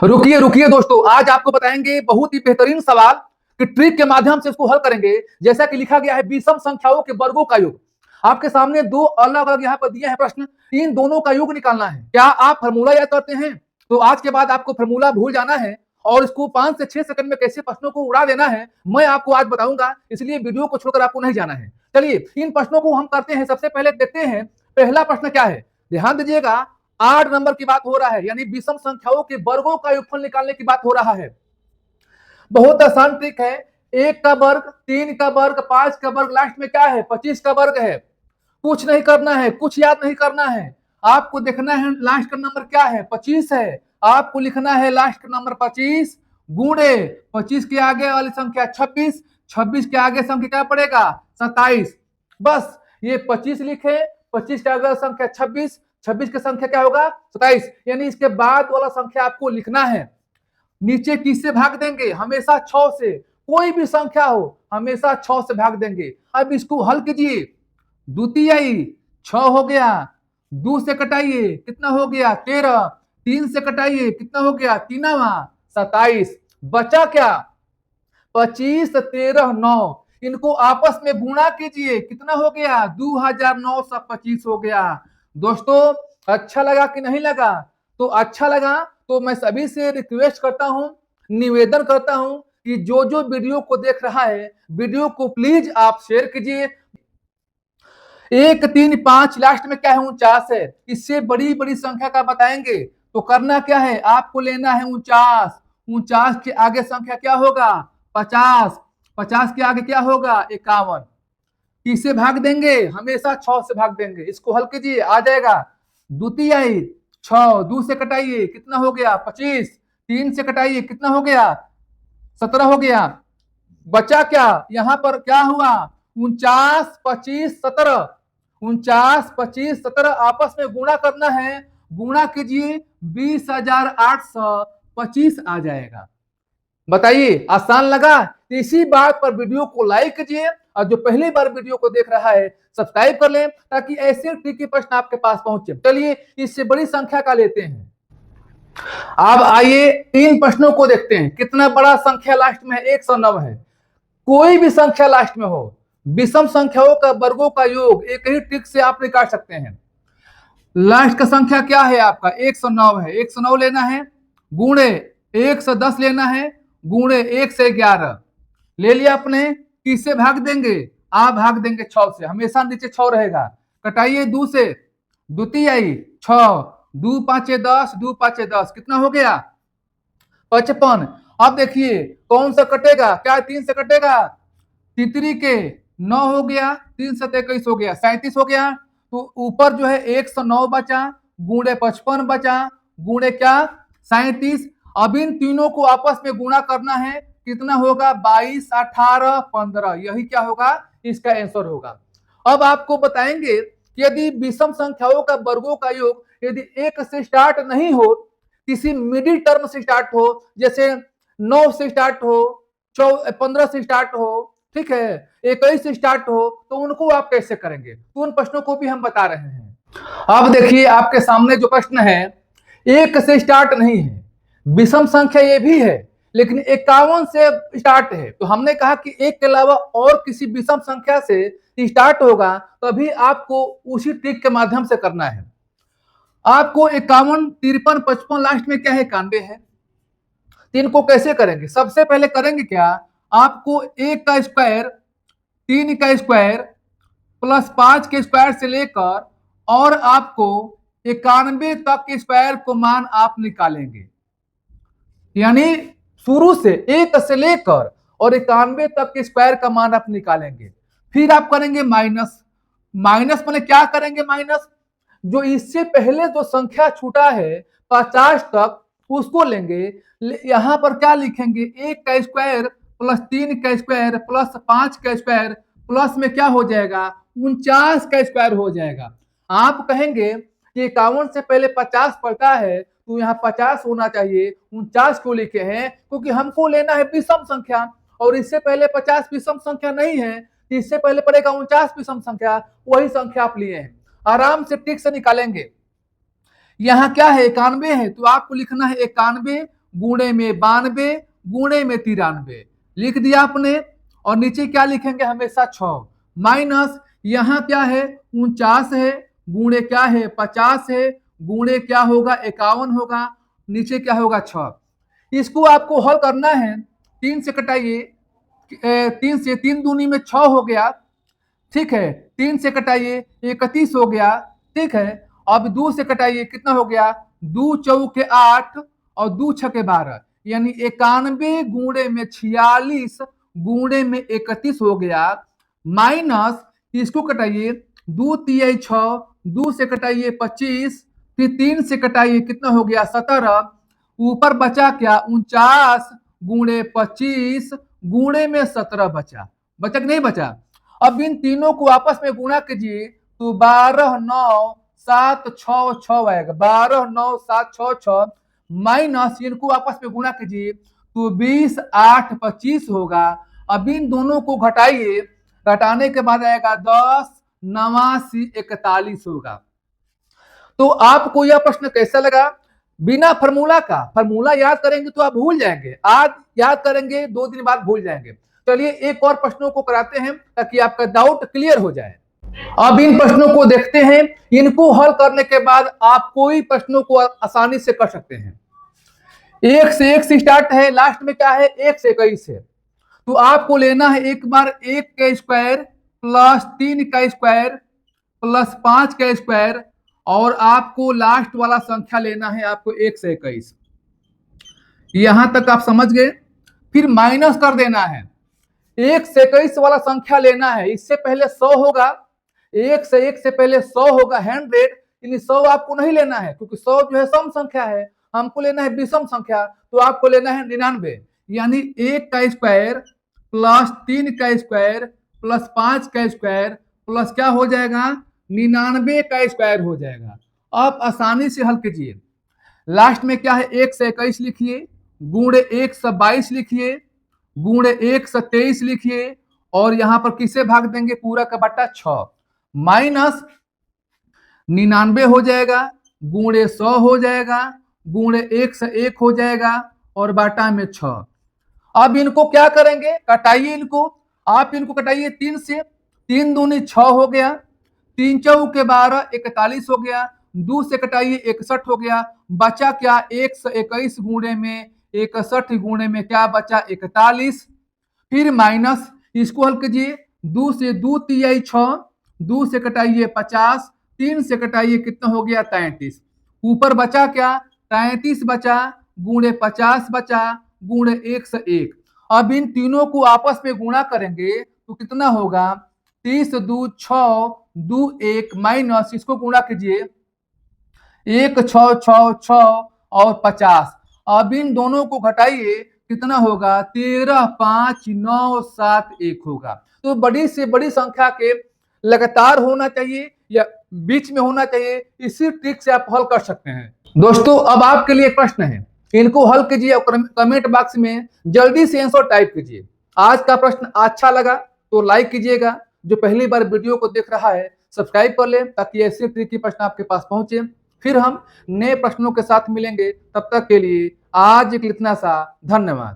रुकिए रुकिए दोस्तों, आज आपको बताएंगे बहुत ही बेहतरीन सवाल कि ट्रिक के माध्यम से इसको हल करेंगे। जैसा कि लिखा गया है विषम संख्याओं के वर्गों का योग। आपके सामने दो अलग अलग यहाँ पर दिए हैं प्रश्न, इन दोनों का योग निकालना है। क्या आप फॉर्मूला याद करते हैं? तो आज के बाद आपको फॉर्मूला भूल जाना है और इसको 5 से 6 सेकंड में कैसे प्रश्नों को उड़ा देना है मैं आपको आज बताऊंगा, इसलिए वीडियो को छोड़कर आपको नहीं जाना है। चलिए इन प्रश्नों को हम करते हैं। सबसे पहले देखते हैं पहला प्रश्न क्या है। ध्यान दीजिएगा, 8 नंबर की बात हो रहा है, यानी विषम संख्याओं के वर्गों का योगफल निकालने की बात हो रहा है। बहुत आसान ट्रिक है। 1 का वर्ग, 3 का वर्ग, 5 का वर्ग, लास्ट में क्या है 25 का वर्ग है। कुछ नहीं करना है, कुछ याद नहीं करना है, आपको देखना है लास्ट का नंबर क्या है 25 है। आपको लिखना है लास्ट का नंबर 25 गुणे 25 के आगे वाली संख्या 26, 26 के आगे संख्या क्या पड़ेगा 27। बस ये 25 लिखे, 25 के आगे संख्या 26, 26 की संख्या क्या होगा 27, यानी इसके बाद वाला संख्या आपको लिखना है। नीचे किससे भाग देंगे? हमेशा 6 से। कोई भी संख्या हो हमेशा 6 से भाग देंगे। अब इसको हल कीजिए। द्वितीय 6 हो गया, 2 से कटाइए कितना हो गया 13, 3 से कटाइए कितना हो गया 3वां 27। बचा क्या 25, 13, 9। इनको आपस में गुणा कीजिए कितना हो गया 2925 हो गया। दोस्तों अच्छा लगा कि नहीं लगा? तो अच्छा लगा तो मैं सभी से रिक्वेस्ट करता हूं, निवेदन करता हूं कि जो जो वीडियो को देख रहा है वीडियो को प्लीज आप शेयर कीजिए। 1, 3, 5 लास्ट में क्या है 49 है। इससे बड़ी बड़ी संख्या का बताएंगे तो करना क्या है, आपको लेना है 49। 49 के आगे संख्या क्या होगा 50, 50 के आगे क्या होगा 51। किससे भाग देंगे? हमेशा 6 से भाग देंगे। इसको हल कीजिए आ जाएगा। द्वितीय 6, 2 से कटाइए कितना हो गया 25, 3 से कटाइए कितना हो गया 17 हो गया। बचा क्या यहां पर क्या हुआ 49, 25, 17। 49, 25, 17 आपस में गुणा करना है। गुणा कीजिए 20,825 आ जाएगा। बताइए आसान लगा? इसी बात पर वीडियो को लाइक कीजिए और जो पहली बार वीडियो को देख रहा है सब्सक्राइब कर लें ताकि ऐसे ट्रिकी प्रश्न आपके पास पहुंचे। चलिए इससे बड़ी संख्या का लेते हैं। अब आइए इन प्रश्नों को देखते हैं। कितना बड़ा संख्या लास्ट में है 109 है। कोई भी संख्या लास्ट में हो, विषम संख्याओं का वर्गों का योग एक ही ट्रिक से आप निकाल सकते हैं। लास्ट का संख्या क्या है आपका 109 है। 109 लेना है गुणे 110 लेना है गुणे 1 से 11 ले लिया आपने। किससे भाग देंगे? आप भाग देंगे 6 से। हमेशा नीचे 6 रहेगा। कटाइए 2 से। द्वितीय 6, 2 5 10, 2 5 10 कितना हो गया 55। अब देखिए कौन सा कटेगा, क्या 3 से कटेगा? तितरी के 9 हो गया, 3 से 21 हो गया 37 हो गया। तो ऊपर जो है 109 बचा गुणे 55 बचा गुणे क्या 37। अब इन तीनों को आपस में गुणा करना है कितना होगा 22, 18, 15। यही क्या होगा इसका आंसर होगा। अब आपको बताएंगे कि यदि विषम संख्याओं का वर्गों का योग यदि 1 से स्टार्ट नहीं हो, किसी मिडिल टर्म से स्टार्ट हो, जैसे 9 से स्टार्ट हो, 15 से स्टार्ट हो, ठीक है 21 से स्टार्ट हो, तो उनको आप कैसे करेंगे? तो उन प्रश्नों को भी हम बता रहे हैं। अब देखिए आपके सामने जो प्रश्न है 1 से स्टार्ट नहीं है, विषम संख्या ये भी है लेकिन 51 से स्टार्ट है। तो हमने कहा कि 1 के अलावा और किसी विषम संख्या से स्टार्ट होगा तभी आपको उसी ट्रिक के माध्यम से करना है। आपको 51, 53, 55 लास्ट में क्या है 91 है। तो इनको कैसे करेंगे? सबसे पहले करेंगे क्या, आपको 1 का स्क्वायर, 3 का स्क्वायर प्लस 5 के स्क्वायर से लेकर और आपको 91 तक के स्क्वायर को मान आप निकालेंगे। यानी शुरू से 1 से लेकर और 91 तक के स्क्वायर का मान आप निकालेंगे। फिर आप करेंगे माइनस। माइनस मैंने क्या करेंगे माइनस, जो इससे पहले जो संख्या छूटा है 50 तक उसको लेंगे। यहां पर क्या लिखेंगे 1 का स्क्वायर प्लस 3 का स्क्वायर प्लस 5 का स्क्वायर प्लस में क्या हो जाएगा 49 का स्क्वायर हो जाएगा। आप कहेंगे कि 51 से पहले 50 पड़ता है तो यहाँ 50 होना चाहिए, 49 को लिखे हैं क्योंकि हमको लेना है विषम संख्या और इससे पहले 50 विषम संख्या नहीं है, इससे पहले पड़ेगा 49 विषम संख्या। वही संख्या आप लिए हैं, आराम से ट्रिक से निकालेंगे। यहाँ क्या है 91 है तो आपको लिखना है 91 गुणे में 92 गुणे में 93 लिख दिया आपने। और नीचे क्या लिखेंगे, हमेशा 6 माइनस यहाँ क्या है 49 है, गुणे क्या है 50 है, गुणे क्या होगा 51 होगा, नीचे क्या होगा 6। इसको आपको हल करना है, 3 से कटाइए, 3 से 3 दूनी में 6 हो गया, ठीक है। 3 से कटाइए 31 हो गया, ठीक है। अब 2 से कटाइए कितना हो गया, 2 चौके 8 और 2 छके 12, यानी 91 गुणे में 46 गुणे में 31 हो गया, माइनस इसको कटाइए 2 तिहाई 6, 2 से कटाइए 25, फिर 3 से कटाइए कितना हो गया 17, ऊपर बचा क्या 49 गुणे 25 गुणे में 17 बचा, बचा कि नहीं बचा। अब इन तीनों को आपस में गुणा कीजिए तो 12 9 7 6 6 आएगा, 12 9 7 6 6 माइनस इनको आपस में गुणा कीजिए तो 20 8 25 होगा। अब इन दोनों को घटाइए, घटाने के बाद आएगा 10 89 41 होगा। तो आपको यह प्रश्न कैसा लगा, बिना फॉर्मूला का, फॉर्मूला याद करेंगे तो आप भूल जाएंगे, आज याद करेंगे 2 दिन बाद भूल जाएंगे। चलिए एक और प्रश्नों को कराते हैं ताकि आपका डाउट क्लियर हो जाए। अब इन प्रश्नों को देखते हैं, इनको हल करने के बाद आप कोई प्रश्नों को आसानी से कर सकते हैं। 1 से 1 से स्टार्ट है, लास्ट में क्या है 1 से 21 है। तो आपको लेना है एक बार 1 का स्क्वायर प्लस 3 का स्क्वायर प्लस 5 का स्क्वायर, और आपको लास्ट वाला संख्या लेना है आपको 1 से 21। यहां तक आप समझ गए। फिर माइनस कर देना है, 1 से 21 वाला संख्या लेना है, इससे पहले 100 होगा, 1 से पहले 100 होगा 100, यानी 100 आपको नहीं लेना है क्योंकि 100 जो है सम संख्या है, हमको लेना है विषम संख्या, तो आपको लेना है 99, यानी 1 का स्क्वायर प्लस 3 का स्क्वायर प्लस 5 का स्क्वायर प्लस क्या हो जाएगा 99 का स्क्वायर हो जाएगा। आप आसानी से हल कीजिए। लास्ट में क्या है 1 से 21 लिखिए, गुणे 1 से 22 लिखिए, गुणे 1 से 23 लिखिए, और यहां पर किसे भाग देंगे पूरा का बटा 6, माइनस 99 हो जाएगा, गुणे 100 हो जाएगा, गुणे 1 से 1 हो जाएगा, और बाटा में 6। अब इनको क्या करेंगे, कटाइए इनको, आप इनको कटाइए 3 से, 3 दूनी 6 हो गया, 3 चौके 12 41 हो गया, 2 से कटाइए 61 हो गया, बचा क्या 1 से 21 गुणे में 61 गुणे में क्या बचा 41, फिर माइनस इसको हल कीजिए, 2 से 2 तिहाई 6, 2 से कटाइए 50, 3 से कटाइए कितना हो गया 33, ऊपर बचा क्या 33 बचा, गुणे 50 बचा, गुणे 1 से 1। अब इन तीनों को आपस में गुणा करेंगे तो कितना होगा 30 2 6 2 1 माइनस इसको गुणा कीजिए 1 6 6 6 और 50। अब इन दोनों को घटाइए कितना होगा 13 5 9 7 1 होगा। तो बड़ी से बड़ी संख्या के लगातार होना चाहिए या बीच में होना चाहिए, इसी ट्रिक से आप हल कर सकते हैं। दोस्तों अब आपके लिए प्रश्न है, इनको हल कीजिए और कमेंट बॉक्स में जल्दी से आंसर टाइप कीजिए। आज का प्रश्न अच्छा लगा तो लाइक कीजिएगा, जो पहली बार वीडियो को देख रहा है सब्सक्राइब कर ले ताकि ऐसे ट्रिकी प्रश्न आपके पास पहुंचे। फिर हम नए प्रश्नों के साथ मिलेंगे, तब तक के लिए आज इतना सा धन्यवाद।